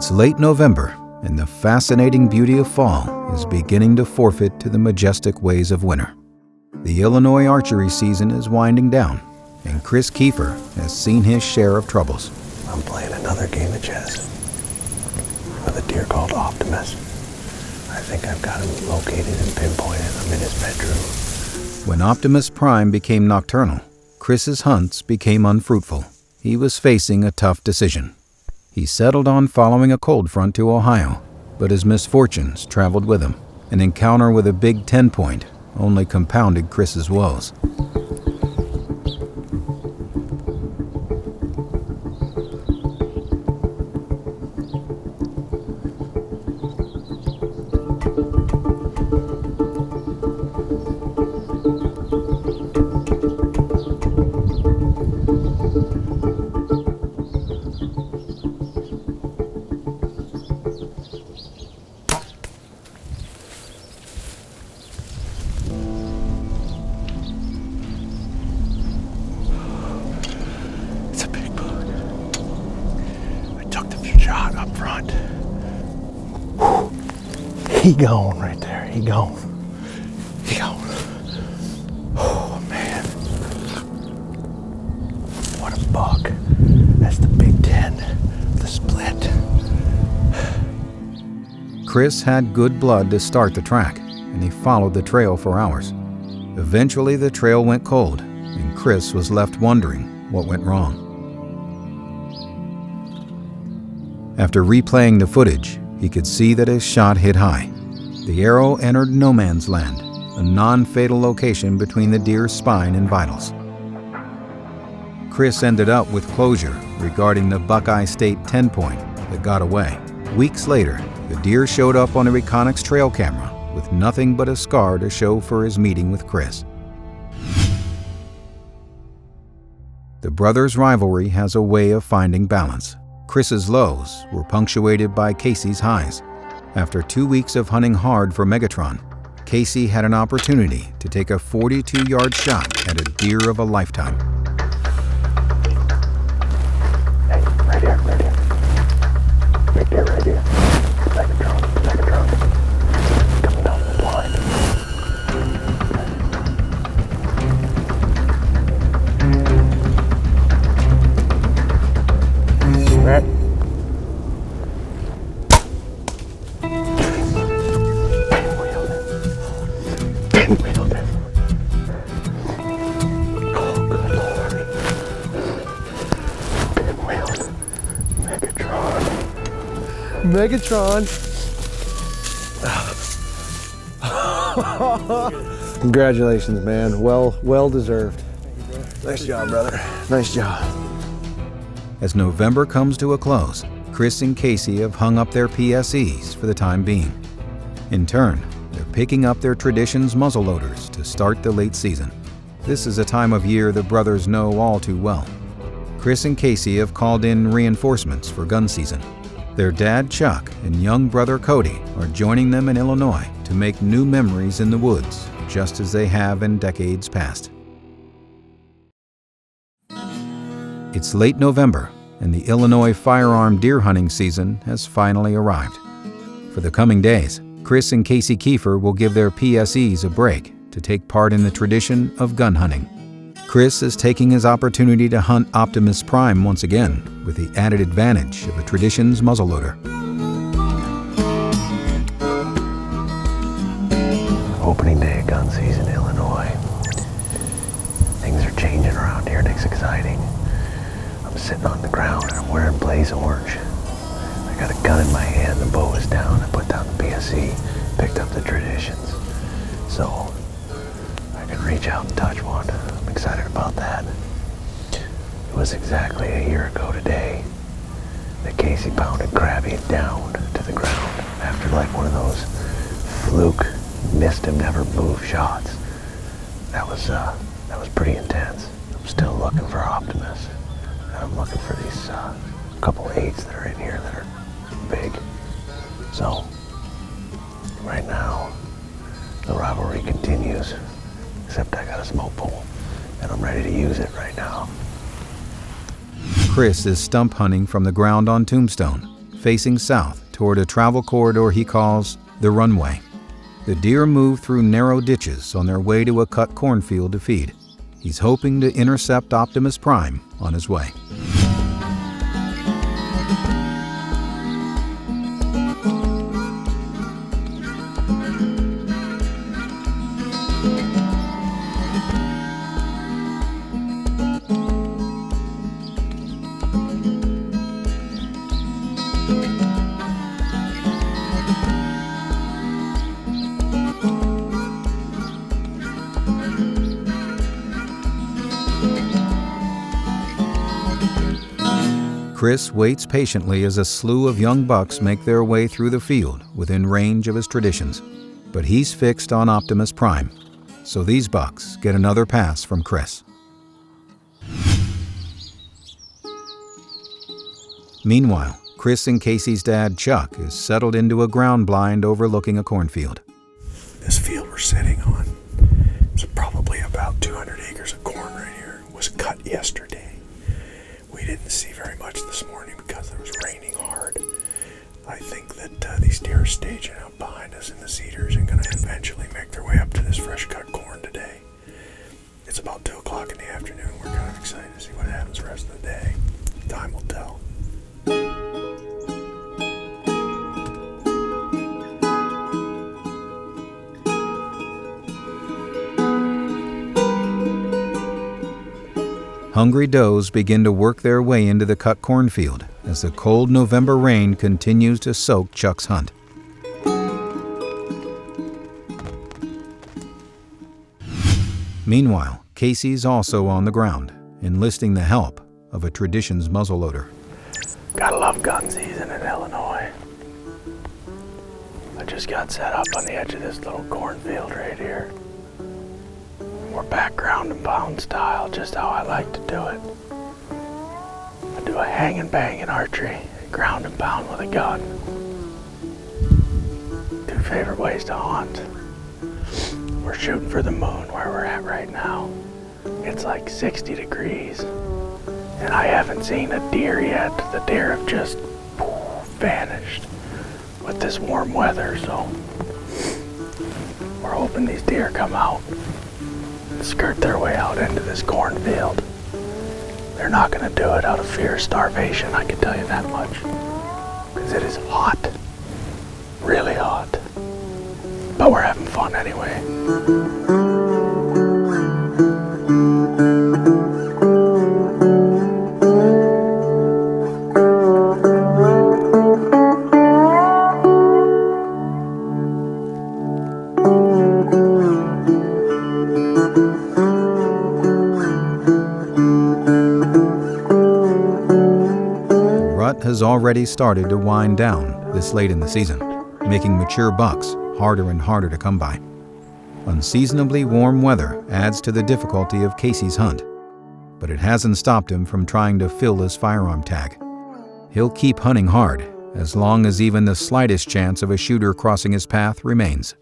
It's late November, and the fascinating beauty of fall is beginning to forfeit to the majestic ways of winter. The Illinois archery season is winding down, and Chris Keefer has seen his share of troubles. I'm playing another game of chess with a deer called Optimus. I think I've got him located and pinpointed. I'm in his bedroom. When Optimus Prime became nocturnal, Chris's hunts became unfruitful. He was facing a tough decision. He settled on following a cold front to Ohio, but his misfortunes traveled with him. An encounter with a big 10-point only compounded Chris's woes. Up front. He gone right there. He gone. He gone. Oh man. What a buck. That's the Big 10. The split. Chris had good blood to start the track, and he followed the trail for hours. Eventually the trail went cold, and Chris was left wondering what went wrong. After replaying the footage, he could see that his shot hit high. The arrow entered no man's land, a non-fatal location between the deer's spine and vitals. Chris ended up with closure regarding the Buckeye State 10-point that got away. Weeks later, the deer showed up on a Reconyx trail camera with nothing but a scar to show for his meeting with Chris. The brothers' rivalry has a way of finding balance. Chris's lows were punctuated by Casey's highs. After 2 weeks of hunting hard for Megatron, Casey had an opportunity to take a 42-yard shot at a deer of a lifetime. Hey, right here, right here. Right there, right here. Megatron. Coming down the blind. Right. Pinwheeled it. Oh, good Lord. Pinwheeled. Megatron. Congratulations, man. Well deserved. Nice job, brother. Nice job. As November comes to a close, Chris and Casey have hung up their PSEs for the time being. In turn, they're picking up their traditions muzzleloaders to start the late season. This is a time of year the brothers know all too well. Chris and Casey have called in reinforcements for gun season. Their dad, Chuck, and young brother, Cody, are joining them in Illinois to make new memories in the woods, just as they have in decades past. It's late November, and the Illinois firearm deer hunting season has finally arrived. For the coming days, Chris and Casey Keefer will give their PSEs a break to take part in the tradition of gun hunting. Chris is taking his opportunity to hunt Optimus Prime once again, with the added advantage of a tradition's muzzleloader. Opening day of gun season, Illinois. Things are changing around here and it's exciting. I'm sitting on the ground and I'm wearing blaze orange. I got a gun in my hand, the bow is down. I put down the PSE, picked up the traditions. So I can reach out and touch one. I'm excited about that. It was exactly a year ago today that Casey pounded Krabby down to the ground after like one of those fluke, missed him, never move shots. That was pretty intense. I'm still looking for Optimus. I'm looking for these couple 8s that are in here that are big. So, right now, the rivalry continues, except I got a smoke pole, and I'm ready to use it right now. Chris is stump hunting from the ground on Tombstone, facing south toward a travel corridor he calls the runway. The deer move through narrow ditches on their way to a cut cornfield to feed. He's hoping to intercept Optimus Prime on his way. Chris waits patiently as a slew of young bucks make their way through the field within range of his traditions. But he's fixed on Optimus Prime, so these bucks get another pass from Chris. Meanwhile, Chris and Casey's dad, Chuck, is settled into a ground blind overlooking a cornfield. This field we're sitting on is probably about 200 acres of corn right here. It was cut yesterday. We didn't see very much this morning because it was raining hard. I think that these deer are staging out behind us in the cedars and going to eventually make their way up to this fresh cut corn today. It's about 2 o'clock in the afternoon. We're kind of excited to see what happens the rest of the day. Time will tell. Hungry does begin to work their way into the cut cornfield as the cold November rain continues to soak Chuck's hunt. Meanwhile, Casey's also on the ground, enlisting the help of a tradition's muzzleloader. Gotta love gun season in Illinois. I just got set up on the edge of this little cornfield right here. We're back ground and pound style, just how I like to do it. I do a hang and bang in archery, ground and pound with a gun. 2 favorite ways to hunt. We're shooting for the moon where we're at right now. It's like 60 degrees, and I haven't seen a deer yet. The deer have just vanished with this warm weather, so we're hoping these deer come out, skirt their way out into this cornfield. They're not going to do it out of fear of starvation, I can tell you that much. Because it is hot. Really hot. But we're having fun anyway. Has already started to wind down this late in the season, making mature bucks harder and harder to come by. Unseasonably warm weather adds to the difficulty of Casey's hunt, but it hasn't stopped him from trying to fill his firearm tag. He'll keep hunting hard as long as even the slightest chance of a shooter crossing his path remains.